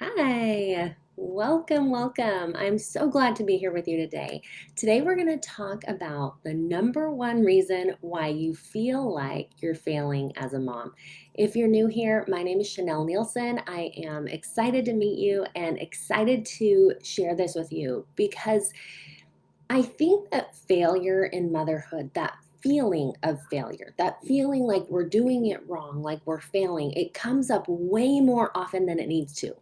Hi, welcome, welcome. I'm so glad to be here with you today. Today, we're going to talk about the number one reason why you feel like you're failing as a mom. If you're new here, my name is Chanel Nielsen. I am excited to meet you and excited to share this with you because I think that failure in motherhood, that feeling of failure, that feeling like we're doing it wrong, like we're failing, it comes up way more often than it needs to.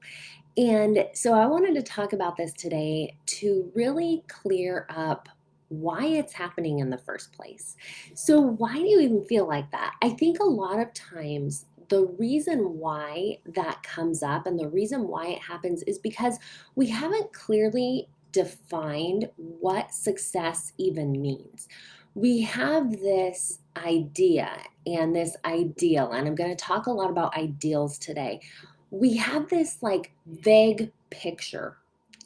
And so I wanted to talk about this today to really clear up why it's happening in the first place. So, why do you even feel like that? I think a lot of times the reason why that comes up and the reason why it happens is because we haven't clearly defined what success even means. We have this idea and this ideal, and I'm going to talk a lot about ideals today. We have this like vague picture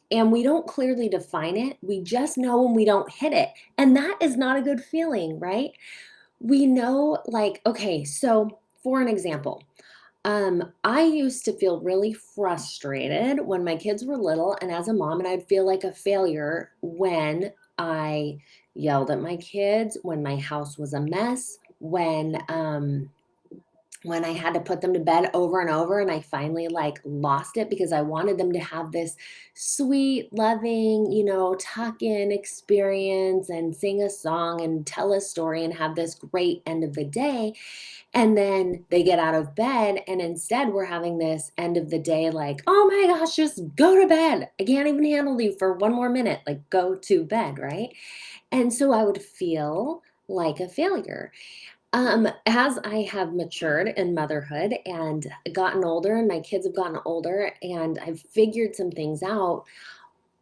and we don't clearly define it. We just know when we don't hit it. And that is not a good feeling, right? We know, like, okay, so for an example, I used to feel really frustrated when my kids were little and as a mom, and I'd feel like a failure when I yelled at my kids, when my house was a mess, when I had to put them to bed over and over and I finally like lost it because I wanted them to have this sweet, loving, tuck in experience and sing a song and tell a story and have this great end of the day. And then they get out of bed and instead we're having this end of the day like, oh my gosh, just go to bed. I can't even handle you for one more minute. Like, go to bed, right? And so I would feel like a failure. As I have matured in motherhood and gotten older, and my kids have gotten older, and I've figured some things out,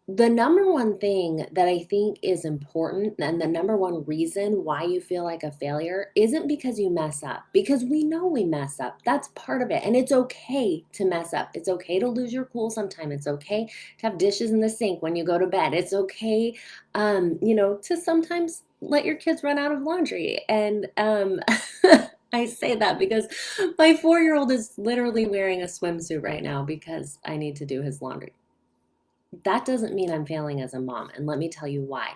the number one thing that I think is important, and the number one reason why you feel like a failure isn't because you mess up, because we know we mess up. That's part of it. And it's okay to mess up. It's okay to lose your cool sometime. It's okay to have dishes in the sink when you go to bed. It's okay, to sometimes let your kids run out of laundry. And I say that because my 4-year-old is literally wearing a swimsuit right now because I need to do his laundry. That doesn't mean I'm failing as a mom. And let me tell you why.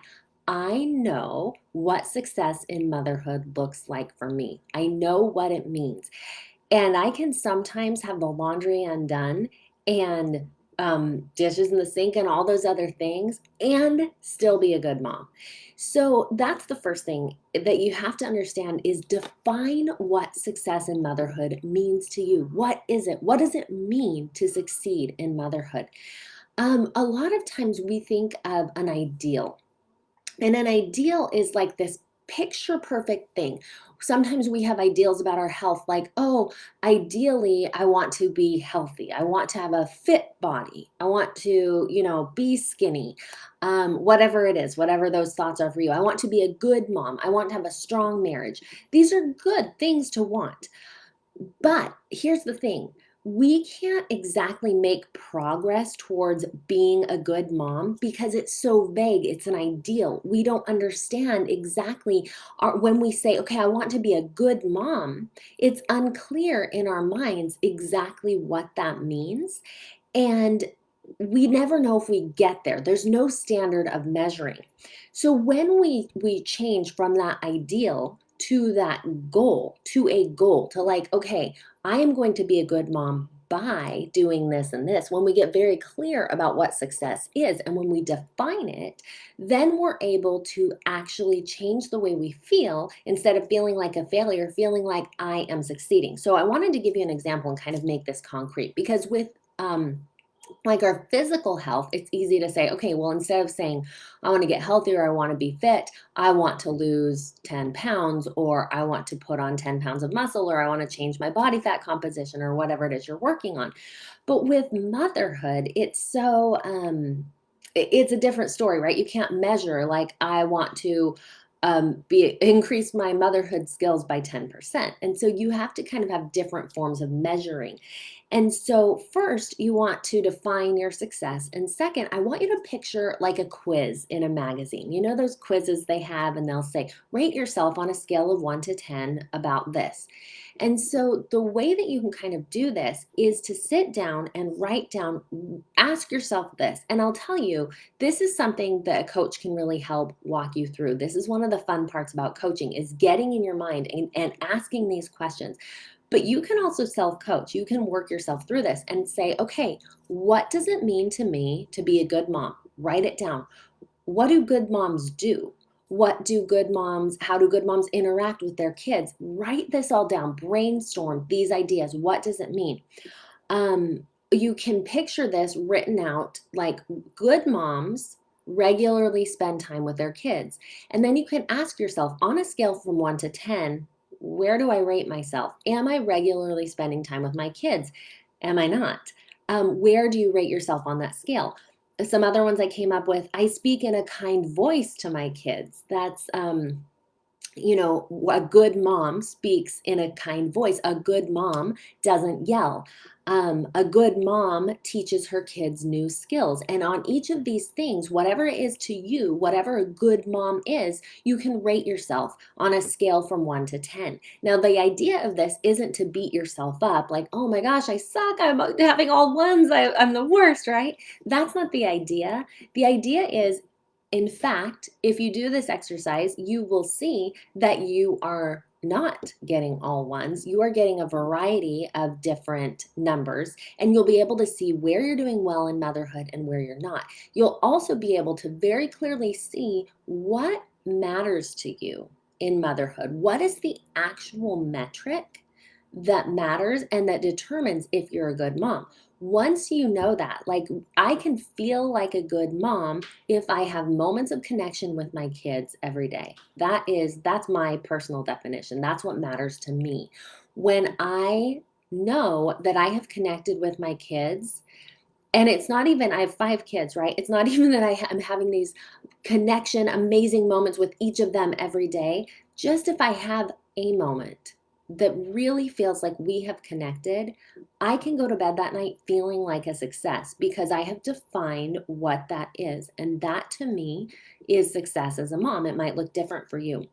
I know what success in motherhood looks like for me. I know what it means. And I can sometimes have the laundry undone and dishes in the sink and all those other things and still be a good mom. So that's the first thing that you have to understand is define what success in motherhood means to you. What is it? What does it mean to succeed in motherhood? A lot of times we think of an ideal, and an ideal is like this picture perfect thing. Sometimes we have ideals about our health, like, oh, ideally, I want to be healthy. I want to have a fit body. I want to, be skinny. Whatever it is, whatever those thoughts are for you. I want to be a good mom. I want to have a strong marriage. These are good things to want. But here's the thing, we can't exactly make progress towards being a good mom because it's so vague. It's an ideal. We don't understand exactly when we say, okay, I want to be a good mom, it's unclear in our minds exactly what that means. And we never know if we get there. There's no standard of measuring. So when we change from that ideal to that goal, to a goal, to like, okay, I am going to be a good mom by doing this and this. When we get very clear about what success is and when we define it, then we're able to actually change the way we feel instead of feeling like a failure, feeling like I am succeeding. So I wanted to give you an example and kind of make this concrete because with like our physical health, it's easy to say, okay, well, instead of saying, I want to get healthier, I want to be fit, I want to lose 10 pounds, or I want to put on 10 pounds of muscle, or I want to change my body fat composition, or whatever it is you're working on. But with motherhood, it's so, it's a different story, right? You can't measure, like, I want to increase my motherhood skills by 10%. And so you have to kind of have different forms of measuring. And so, first, you want to define your success. And second, I want you to picture like a quiz in a magazine. You know, those quizzes they have, and they'll say, rate yourself on a scale of 1 to 10 about this. And so, the way that you can kind of do this is to sit down and write down, ask yourself this. And I'll tell you, this is something that a coach can really help walk you through. This is one of the fun parts about coaching is getting in your mind and asking these questions. But you can also self coach. You can work yourself through this and say, okay, what does it mean to me to be a good mom? Write it down. What do good moms do? How do good moms interact with their kids? Write this all down, brainstorm these ideas. What does it mean? You can picture this written out like good moms regularly spend time with their kids. And then you can ask yourself on a scale from 1 to 10, where do I rate myself? Am I regularly spending time with my kids? Am I not? Where do you rate yourself on that scale? Some other ones I came up with, I speak in a kind voice to my kids. That's, a good mom speaks in a kind voice. A good mom doesn't yell. A good mom teaches her kids new skills. And on each of these things, whatever it is to you, whatever a good mom is, you can rate yourself on a scale from 1 to 10. Now, the idea of this isn't to beat yourself up like, oh my gosh, I suck. I'm having all ones. I'm the worst, right? That's not the idea. The idea is, in fact, if you do this exercise, you will see that you are not getting all ones. You are getting a variety of different numbers, and you'll be able to see where you're doing well in motherhood and where you're not. You'll also be able to very clearly see what matters to you in motherhood. What is the actual metric that matters and that determines if you're a good mom? Once you know that, like I can feel like a good mom if I have moments of connection with my kids every day. That's my personal definition. That's what matters to me. When I know that I have connected with my kids, and it's not even, I have 5 kids, right? It's not even that I'm having these amazing moments with each of them every day. Just if I have a moment that really feels like we have connected, I can go to bed that night feeling like a success because I have defined what that is. And that to me is success as a mom. It might look different for you.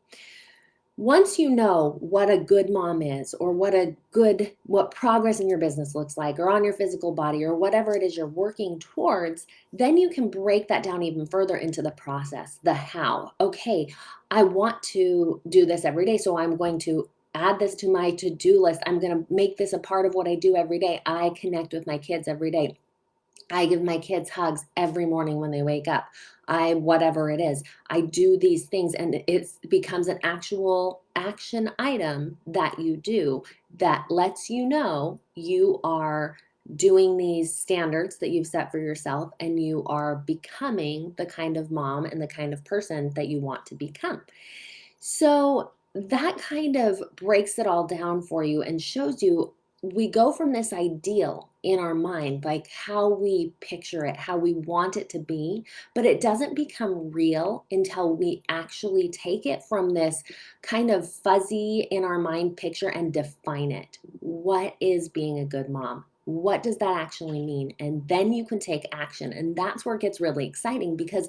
Once you know what a good mom is, or what progress in your business looks like, or on your physical body, or whatever it is you're working towards, then you can break that down even further into the process, the how. Okay, I want to do this every day, so I'm going to add this to my to-do list. I'm going to make this a part of what I do every day. I connect with my kids every day. I give my kids hugs every morning when they wake up. Whatever it is, I do these things, and it becomes an actual action item that you do that lets you know you are doing these standards that you've set for yourself, and you are becoming the kind of mom and the kind of person that you want to become. So that kind of breaks it all down for you and shows you we go from this ideal in our mind, like how we picture it, how we want it to be, but it doesn't become real until we actually take it from this kind of fuzzy in our mind picture and define it. What is being a good mom? What does that actually mean? And then you can take action. And that's where it gets really exciting because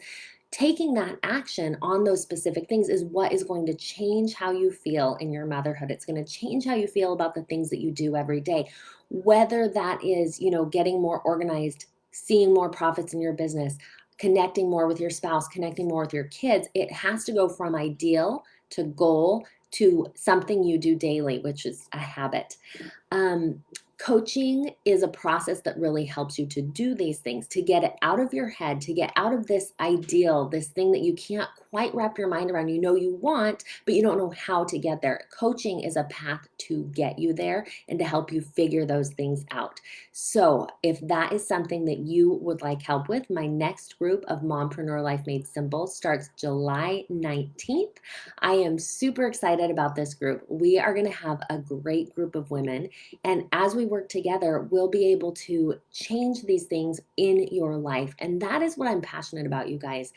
taking that action on those specific things is what is going to change how you feel in your motherhood. It's going to change how you feel about the things that you do every day, whether that is, getting more organized, seeing more profits in your business, connecting more with your spouse, connecting more with your kids. It has to go from ideal to goal to something you do daily, which is a habit. Um, Coaching is a process that really helps you to do these things, to get it out of your head, to get out of this ideal, this thing that you can't quite wrap your mind around. You know you want, but you don't know how to get there. Coaching is a path to get you there and to help you figure those things out. So, if that is something that you would like help with, my next group of Mompreneur Life Made Simple starts July 19th. I am super excited about this group. We are going to have a great group of women, and as we work together, we'll be able to change these things in your life. And that is what I'm passionate about, you guys.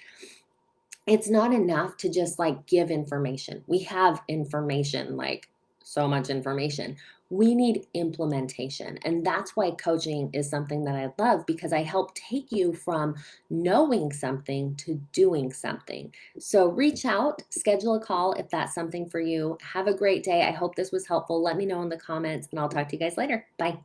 It's not enough to just like give information. We have information, like so much information. We need implementation. And that's why coaching is something that I love, because I help take you from knowing something to doing something. So reach out, schedule a call if that's something for you. Have a great day. I hope this was helpful. Let me know in the comments, and I'll talk to you guys later. Bye.